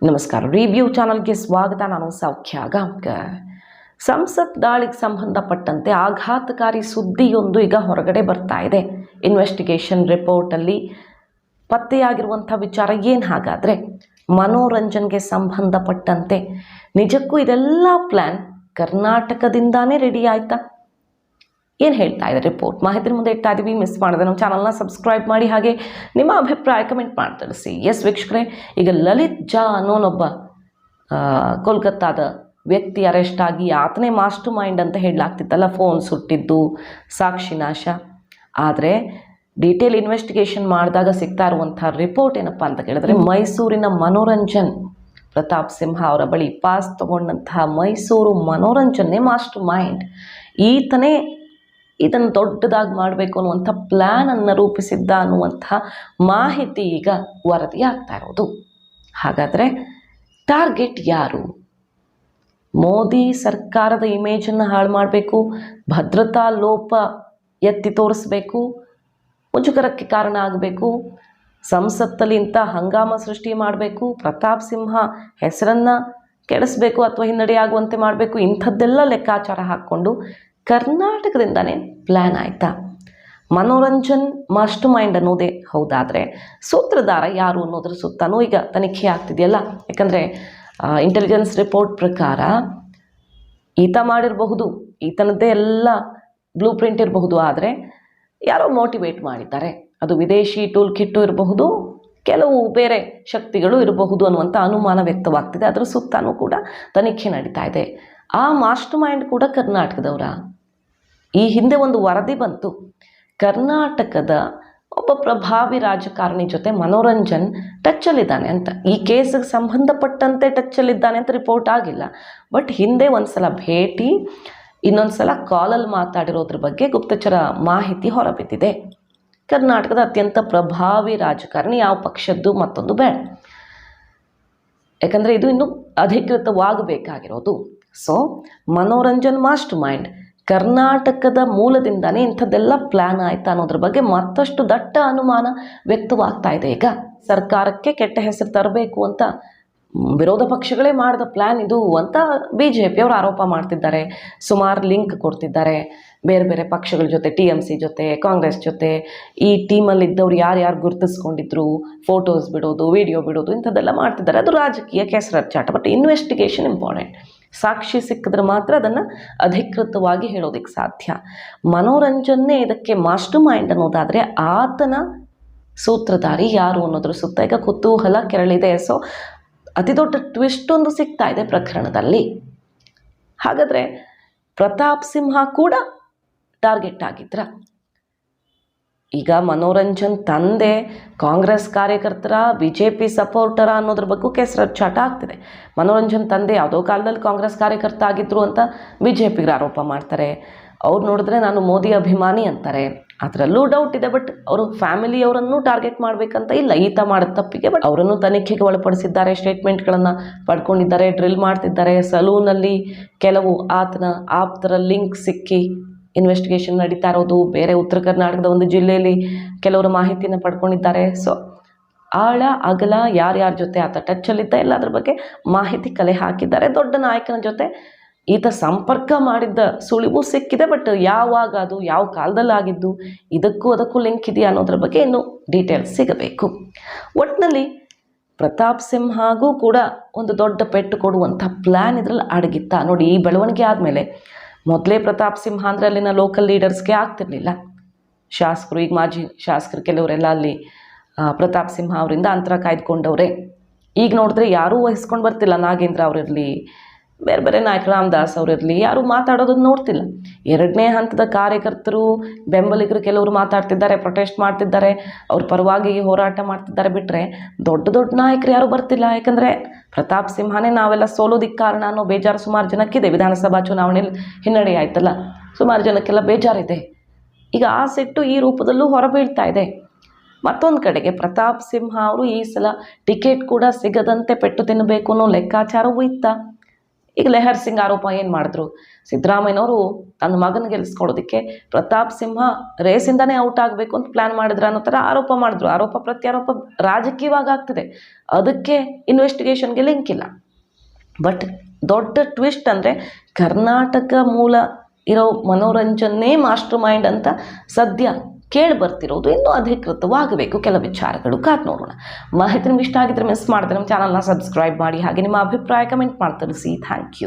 ನಮಸ್ಕಾರ. ರಿವ್ಯೂ ಚಾನಲ್ಗೆ ಸ್ವಾಗತ. ನಾನು ಸೌಖ್ಯ ಗಾಂವ್ಕರ್. ಸಂಸತ್ ದಾಳಿಗೆ ಸಂಬಂಧಪಟ್ಟಂತೆ ಆಘಾತಕಾರಿ ಸುದ್ದಿಯೊಂದು ಈಗ ಹೊರಗಡೆ ಬರ್ತಾ ಇದೆ. ಇನ್ವೆಸ್ಟಿಗೇಷನ್ ರಿಪೋರ್ಟಲ್ಲಿ ಪತ್ತೆಯಾಗಿರುವಂಥ ವಿಚಾರ ಏನು? ಹಾಗಾದರೆ ಮನೋರಂಜನ್ಗೆ ಸಂಬಂಧಪಟ್ಟಂತೆ ನಿಜಕ್ಕೂ ಇದೆಲ್ಲ ಪ್ಲ್ಯಾನ್ ಕರ್ನಾಟಕದಿಂದಾನೇ ರೆಡಿ ಆಯಿತಾ? ಏನು ಹೇಳ್ತಾ ಇದೆ ರಿಪೋರ್ಟ್? ಮಾಹಿತಿ ಮುಂದೆ ಇಡ್ತಾ ಇದ್ದೀವಿ. ಮಿಸ್ ಮಾಡಿದ್ರೆ ನಮ್ಮ ಚಾನಲ್ನ ಸಬ್ಸ್ಕ್ರೈಬ್ ಮಾಡಿ, ಹಾಗೆ ನಿಮ್ಮ ಅಭಿಪ್ರಾಯ ಕಮೆಂಟ್ ಮಾಡಿ ತಿಳಿಸಿ. ಎಸ್ ವೀಕ್ಷಕರೇ, ಈಗ ಲಲಿತ್ ಜಾ ಅನ್ನೋನೊಬ್ಬ ಕೋಲ್ಕತ್ತಾದ ವ್ಯಕ್ತಿ ಅರೆಸ್ಟ್ ಆಗಿ ಆತನೇ ಮಾಸ್ಟರ್ ಮೈಂಡ್ ಅಂತ ಹೇಳಲಾಗ್ತಿತ್ತಲ್ಲ, ಫೋನ್ ಸುಟ್ಟಿದ್ದು, ಸಾಕ್ಷಿ ನಾಶ. ಆದರೆ ಡೀಟೇಲ್ ಇನ್ವೆಸ್ಟಿಗೇಷನ್ ಮಾಡಿದಾಗ ಸಿಗ್ತಾ ಇರುವಂಥ ರಿಪೋರ್ಟ್ ಏನಪ್ಪ ಅಂತ ಕೇಳಿದ್ರೆ, ಮೈಸೂರಿನ ಮನೋರಂಜನ್ ಪ್ರತಾಪ್ ಸಿಂಹ ಅವರ ಬಳಿ ಪಾಸ್ ತಗೊಂಡಂತಹ ಮೈಸೂರು ಮನೋರಂಜನ್ನೇ ಮಾಸ್ಟರ್ ಮೈಂಡ್. ಈತನೇ ಇದನ್ನು ದೊಡ್ಡದಾಗಿ ಮಾಡಬೇಕು ಅನ್ನುವಂಥ ಪ್ಲ್ಯಾನನ್ನು ರೂಪಿಸಿದ್ದ ಅನ್ನುವಂಥ ಮಾಹಿತಿ ಈಗ ವರದಿ ಆಗ್ತಾ ಇರೋದು. ಹಾಗಾದರೆ ಟಾರ್ಗೆಟ್ ಯಾರು? ಮೋದಿ ಸರ್ಕಾರದ ಇಮೇಜನ್ನು ಹಾಳು ಮಾಡಬೇಕು, ಭದ್ರತಾ ಲೋಪ ಎತ್ತಿ ತೋರಿಸ್ಬೇಕು, ಮುಜುಗರಕ್ಕೆ ಕಾರಣ ಆಗಬೇಕು, ಸಂಸತ್ತಲ್ಲಿ ಇಂಥ ಹಂಗಾಮ ಸೃಷ್ಟಿ ಮಾಡಬೇಕು, ಪ್ರತಾಪ್ ಸಿಂಹ ಹೆಸರನ್ನು ಕೆಡಿಸ್ಬೇಕು ಅಥವಾ ಹಿನ್ನಡೆಯಾಗುವಂತೆ ಮಾಡಬೇಕು, ಇಂಥದ್ದೆಲ್ಲ ಲೆಕ್ಕಾಚಾರ ಹಾಕ್ಕೊಂಡು ಕರ್ನಾಟಕದಿಂದನೇ ಪ್ಲ್ಯಾನ್ ಆಯಿತಾ? ಮನೋರಂಜನ್ ಮಾಸ್ಟರ್ ಮೈಂಡ್ ಅನ್ನೋದೇ ಹೌದಾದರೆ ಸೂತ್ರಧಾರ ಯಾರು ಅನ್ನೋದ್ರ ಸುತ್ತನೂ ಈಗ ತನಿಖೆ ಆಗ್ತಿದೆಯಲ್ಲ. ಯಾಕಂದರೆ ಇಂಟೆಲಿಜೆನ್ಸ್ ರಿಪೋರ್ಟ್ ಪ್ರಕಾರ ಈತ ಮಾಡಿರಬಹುದು, ಈತನದ್ದೇ ಎಲ್ಲ ಬ್ಲೂ ಪ್ರಿಂಟ್ ಇರಬಹುದು, ಆದರೆ ಯಾರೋ ಮೋಟಿವೇಟ್ ಮಾಡಿದ್ದಾರೆ. ಅದು ವಿದೇಶಿ ಟೂಲ್ ಕಿಟ್ಟು ಇರಬಹುದು, ಕೆಲವು ಬೇರೆ ಶಕ್ತಿಗಳು ಇರಬಹುದು ಅನ್ನುವಂಥ ಅನುಮಾನ ವ್ಯಕ್ತವಾಗ್ತಿದೆ. ಅದರ ಸುತ್ತನೂ ಕೂಡ ತನಿಖೆ ನಡೀತಾ ಇದೆ. ಆ ಮಾಸ್ಟರ್ ಮೈಂಡ್ ಕೂಡ ಕರ್ನಾಟಕದವರ? ಈ ಹಿಂದೆ ಒಂದು ವರದಿ ಬಂತು, ಕರ್ನಾಟಕದ ಒಬ್ಬ ಪ್ರಭಾವಿ ರಾಜಕಾರಣಿ ಜೊತೆ ಮನೋರಂಜನ್ ಟಚ್ಚಲ್ಲಿದ್ದಾನೆ ಅಂತ. ಈ ಕೇಸಿಗೆ ಸಂಬಂಧಪಟ್ಟಂತೆ ಟಚ್ಚಲ್ಲಿದ್ದಾನೆ ಅಂತ ರಿಪೋರ್ಟ್ ಆಗಿಲ್ಲ, ಬಟ್ ಹಿಂದೆ ಒಂದು ಸಲ ಭೇಟಿ, ಇನ್ನೊಂದು ಸಲ ಕಾಲಲ್ಲಿ ಮಾತಾಡಿರೋದ್ರ ಬಗ್ಗೆ ಗುಪ್ತಚರ ಮಾಹಿತಿ ಹೊರಬಿದ್ದಿದೆ. ಕರ್ನಾಟಕದ ಅತ್ಯಂತ ಪ್ರಭಾವಿ ರಾಜಕಾರಣಿ, ಯಾವ ಪಕ್ಷದ್ದು ಮತ್ತೊಂದು ಬೇಡ, ಯಾಕಂದರೆ ಇದು ಇನ್ನೂ ಅಧಿಕೃತವಾಗಬೇಕಾಗಿರೋದು. ಸೊ ಮನೋರಂಜನ್ ಮಾಸ್ಟರ್ ಮೈಂಡ್ ಕರ್ನಾಟಕದ ಮೂಲದಿಂದನೇ ಇಂಥದ್ದೆಲ್ಲ ಪ್ಲ್ಯಾನ್ ಆಯ್ತಾ ಅನ್ನೋದ್ರ ಬಗ್ಗೆ ಮತ್ತಷ್ಟು ದಟ್ಟ ಅನುಮಾನ ವ್ಯಕ್ತವಾಗ್ತಾ ಇದೆ. ಈಗ ಸರ್ಕಾರಕ್ಕೆ ಕೆಟ್ಟ ಹೆಸರು ತರಬೇಕು ಅಂತ ವಿರೋಧ ಪಕ್ಷಗಳೇ ಮಾಡಿದ ಪ್ಲ್ಯಾನ್ ಇದು ಅಂತ BJP ಅವರು ಆರೋಪ ಮಾಡ್ತಿದ್ದಾರೆ. ಸುಮಾರು ಲಿಂಕ್ ಕೊಡ್ತಿದ್ದಾರೆ ಬೇರೆ ಬೇರೆ ಪಕ್ಷಗಳ ಜೊತೆ, TMC ಜೊತೆ, ಕಾಂಗ್ರೆಸ್ ಜೊತೆ. ಈ ಟೀಮಲ್ಲಿದ್ದವ್ರು ಯಾರ್ಯಾರು ಗುರುತಿಸ್ಕೊಂಡಿದ್ರು, ಫೋಟೋಸ್ ಬಿಡೋದು, ವಿಡಿಯೋ ಬಿಡೋದು, ಇಂಥದ್ದೆಲ್ಲ ಮಾಡ್ತಿದ್ದಾರೆ. ಅದು ರಾಜಕೀಯ ಕೆಸರಚ್ಚಾಟ. But investigation important. ಸಾಕ್ಷಿ ಸಿಕ್ಕಿದ್ರೆ ಮಾತ್ರ ಅದನ್ನು ಅಧಿಕೃತವಾಗಿ ಹೇಳೋದಕ್ಕೆ ಸಾಧ್ಯ. ಮನೋರಂಜನ್ನೇ ಇದಕ್ಕೆ ಮಾಸ್ಟರ್ ಮೈಂಡ್ ಅನ್ನೋದಾದರೆ ಆತನ ಸೂತ್ರಧಾರಿ ಯಾರು ಅನ್ನೋದ್ರ ಸುತ್ತ ಈಗ ಕುತೂಹಲ ಕೆರಳಿದೆ. ಸೊ ಅತಿ ದೊಡ್ಡ ಟ್ವಿಸ್ಟ್ ಒಂದು ಸಿಗ್ತಾ ಇದೆ ಪ್ರಕರಣದಲ್ಲಿ. ಹಾಗಾದರೆ ಪ್ರತಾಪ್ ಸಿಂಹ ಕೂಡ ಟಾರ್ಗೆಟ್ ಆಗಿದ್ರ? ಈಗ ಮನೋರಂಜನ್ ತಂದೆ ಕಾಂಗ್ರೆಸ್ ಕಾರ್ಯಕರ್ತರ, BJP ಸಪೋರ್ಟರ ಅನ್ನೋದ್ರ ಬಗ್ಗೆ ಕೆಸರಚ್ಚಾಟ ಆಗ್ತಿದೆ. ಮನೋರಂಜನ್ ತಂದೆ ಯಾವುದೋ ಕಾಲದಲ್ಲಿ ಕಾಂಗ್ರೆಸ್ ಕಾರ್ಯಕರ್ತ ಆಗಿದ್ರು ಅಂತ BJPಗೆ ಆರೋಪ ಮಾಡ್ತಾರೆ. ಅವ್ರು ನೋಡಿದ್ರೆ ನಾನು ಮೋದಿ ಅಭಿಮಾನಿ ಅಂತಾರೆ. ಅದರಲ್ಲೂ ಡೌಟ್ ಇದೆ. ಬಟ್ ಅವರು ಫ್ಯಾಮಿಲಿಯವರನ್ನು ಟಾರ್ಗೆಟ್ ಮಾಡಬೇಕಂತ ಇಲ್ಲ, ಈತ ಮಾಡಿದ ತಪ್ಪಿಗೆ. ಬಟ್ ಅವರನ್ನು ತನಿಖೆಗೆ ಒಳಪಡಿಸಿದ್ದಾರೆ, ಸ್ಟೇಟ್ಮೆಂಟ್ಗಳನ್ನು ಪಡ್ಕೊಂಡಿದ್ದಾರೆ, ಡ್ರಿಲ್ ಮಾಡ್ತಿದ್ದಾರೆ. ಸಲೂನಲ್ಲಿ ಕೆಲವು ಆತನ ಆಪ್ತರ ಲಿಂಕ್ ಸಿಕ್ಕಿ ಇನ್ವೆಸ್ಟಿಗೇಷನ್ ನಡೀತಾ ಇರೋದು. ಬೇರೆ ಉತ್ತರ ಕರ್ನಾಟಕದ ಒಂದು ಜಿಲ್ಲೆಯಲ್ಲಿ ಕೆಲವರು ಮಾಹಿತಿಯನ್ನು ಪಡ್ಕೊಂಡಿದ್ದಾರೆ. ಸೊ ಆಳ ಅಗಲ ಯಾರ್ಯಾರ ಜೊತೆ ಆತ ಟಚ್ಚಲ್ಲಿದ್ದ ಎಲ್ಲದ್ರ ಬಗ್ಗೆ ಮಾಹಿತಿ ಕಲೆ ಹಾಕಿದ್ದಾರೆ. ದೊಡ್ಡ ನಾಯಕನ ಜೊತೆ ಈತ ಸಂಪರ್ಕ ಮಾಡಿದ್ದ ಸುಳಿವು ಸಿಕ್ಕಿದೆ. ಬಟ್ ಯಾವಾಗ, ಅದು ಯಾವ ಕಾಲದಲ್ಲಾಗಿದ್ದು, ಇದಕ್ಕೂ ಅದಕ್ಕೂ ಲಿಂಕ್ ಇದೆಯಾ ಅನ್ನೋದ್ರ ಬಗ್ಗೆ ಇನ್ನೂ ಡೀಟೇಲ್ಸ್ ಸಿಗಬೇಕು. ಒಟ್ಟಿನಲ್ಲಿ ಪ್ರತಾಪ್ ಸಿಂಹಗೂ ಕೂಡ ಒಂದು ದೊಡ್ಡ ಪೆಟ್ಟು ಕೊಡುವಂಥ ಪ್ಲ್ಯಾನ್ ಇದರಲ್ಲಿ ಅಡಗಿತ್ತ ನೋಡಿ. ಈ ಬೆಳವಣಿಗೆ ಆದಮೇಲೆ ಮೊದಲೇ ಪ್ರತಾಪ್ ಸಿಂಹ ಅಂದರೆ ಅಲ್ಲಿನ ಲೋಕಲ್ ಲೀಡರ್ಸ್ಗೆ ಆಗ್ತಿರಲಿಲ್ಲ. ಶಾಸಕರು, ಈಗ ಮಾಜಿ ಶಾಸಕರು ಕೆಲವರೆಲ್ಲ ಅಲ್ಲಿ ಪ್ರತಾಪ್ ಸಿಂಹ ಅವರಿಂದ ಅಂತರ ಕಾಯ್ದುಕೊಂಡವ್ರೆ. ಈಗ ನೋಡಿದ್ರೆ ಯಾರೂ ವಹಿಸ್ಕೊಂಡು ಬರ್ತಿಲ್ಲ. ನಾಗೇಂದ್ರ ಅವರಿರಲಿ, ಬೇರೆ ಬೇರೆ ನಾಯಕರು, ರಾಮದಾಸ್ ಅವರಿರಲಿ, ಯಾರು ಮಾತಾಡೋದನ್ನು ನೋಡ್ತಿಲ್ಲ. ಎರಡನೇ ಹಂತದ ಕಾರ್ಯಕರ್ತರು, ಬೆಂಬಲಿಗರು ಕೆಲವರು ಮಾತಾಡ್ತಿದ್ದಾರೆ, ಪ್ರೊಟೆಸ್ಟ್ ಮಾಡ್ತಿದ್ದಾರೆ, ಅವ್ರ ಪರವಾಗಿ ಹೋರಾಟ ಮಾಡ್ತಿದ್ದಾರೆ. ಬಿಟ್ಟರೆ ದೊಡ್ಡ ದೊಡ್ಡ ನಾಯಕರು ಯಾರೂ ಬರ್ತಿಲ್ಲ. ಯಾಕಂದರೆ ಪ್ರತಾಪ್ ಸಿಂಹನೇ ನಾವೆಲ್ಲ ಸೋಲೋದಿಕ್ಕೆ ಕಾರಣ ಅನ್ನೋ ಬೇಜಾರು ಸುಮಾರು ಜನಕ್ಕಿದೆ. ವಿಧಾನಸಭಾ ಚುನಾವಣೆಯಲ್ಲಿ ಹಿನ್ನಡೆ ಆಯ್ತಲ್ಲ, ಸುಮಾರು ಜನಕ್ಕೆಲ್ಲ ಬೇಜಾರಿದೆ. ಈಗ ಆ ಸಿಟ್ಟು ಈ ರೂಪದಲ್ಲೂ ಹೊರಬೀಳ್ತಾ ಇದೆ. ಮತ್ತೊಂದು ಕಡೆಗೆ ಪ್ರತಾಪ್ ಸಿಂಹ ಅವರು ಈ ಸಲ ಟಿಕೆಟ್ ಕೂಡ ಸಿಗದಂತೆ ಪೆಟ್ಟು ತಿನ್ನಬೇಕು ಅನ್ನೋ ಲೆಕ್ಕಾಚಾರವೂ ಇತ್ತ. ಈಗ ಲೆಹರ್ ಸಿಂಗ್ ಆರೋಪ ಏನು ಮಾಡಿದ್ರು, ಸಿದ್ದರಾಮಯ್ಯನವರು ತನ್ನ ಮಗನ ಗೆಲ್ಲಿಸ್ಕೊಳ್ಳೋದಕ್ಕೆ ಪ್ರತಾಪ್ ಸಿಂಹ ರೇಸಿಂದನೇ ಔಟ್ ಆಗಬೇಕು ಅಂತ ಪ್ಲ್ಯಾನ್ ಮಾಡಿದ್ರು ಅನ್ನೋ ಥರ ಆರೋಪ ಮಾಡಿದ್ರು. ಆರೋಪ ಪ್ರತ್ಯಾರೋಪ ರಾಜಕೀಯವಾಗಿ ಆಗ್ತಿದೆ, ಅದಕ್ಕೆ ಇನ್ವೆಸ್ಟಿಗೇಷನ್ಗೆ ಲಿಂಕ್ ಇಲ್ಲ. ಬಟ್ ದೊಡ್ಡ ಟ್ವಿಸ್ಟ್ ಅಂದರೆ ಕರ್ನಾಟಕ ಮೂಲ ಇರೋ ಮನೋರಂಜನೆ ಮಾಸ್ಟರ್ ಮೈಂಡ್ ಅಂತ ಸದ್ಯ ಕೇಳಿ ಬರ್ತಿರೋದು ಇನ್ನೂ ಅಧಿಕೃತವಾಗಬೇಕು. ಕೆಲ ವಿಚಾರಗಳು ಕಾದು ನೋಡೋಣ. ಮಾಹಿತಿ ನಿಮ್ಗೆ ಇಷ್ಟ ಆಗಿದ್ರೆ ಮಿಸ್ ಮಾಡಿದ್ರೆ ನಮ್ಮ ಚಾನಲ್ನ ಸಬ್ಸ್ಕ್ರೈಬ್ ಮಾಡಿ, ಹಾಗೆ ನಿಮ್ಮ ಅಭಿಪ್ರಾಯ ಕಮೆಂಟ್ ಮಾಡಿ ತಿಳಿಸಿ. Thank you.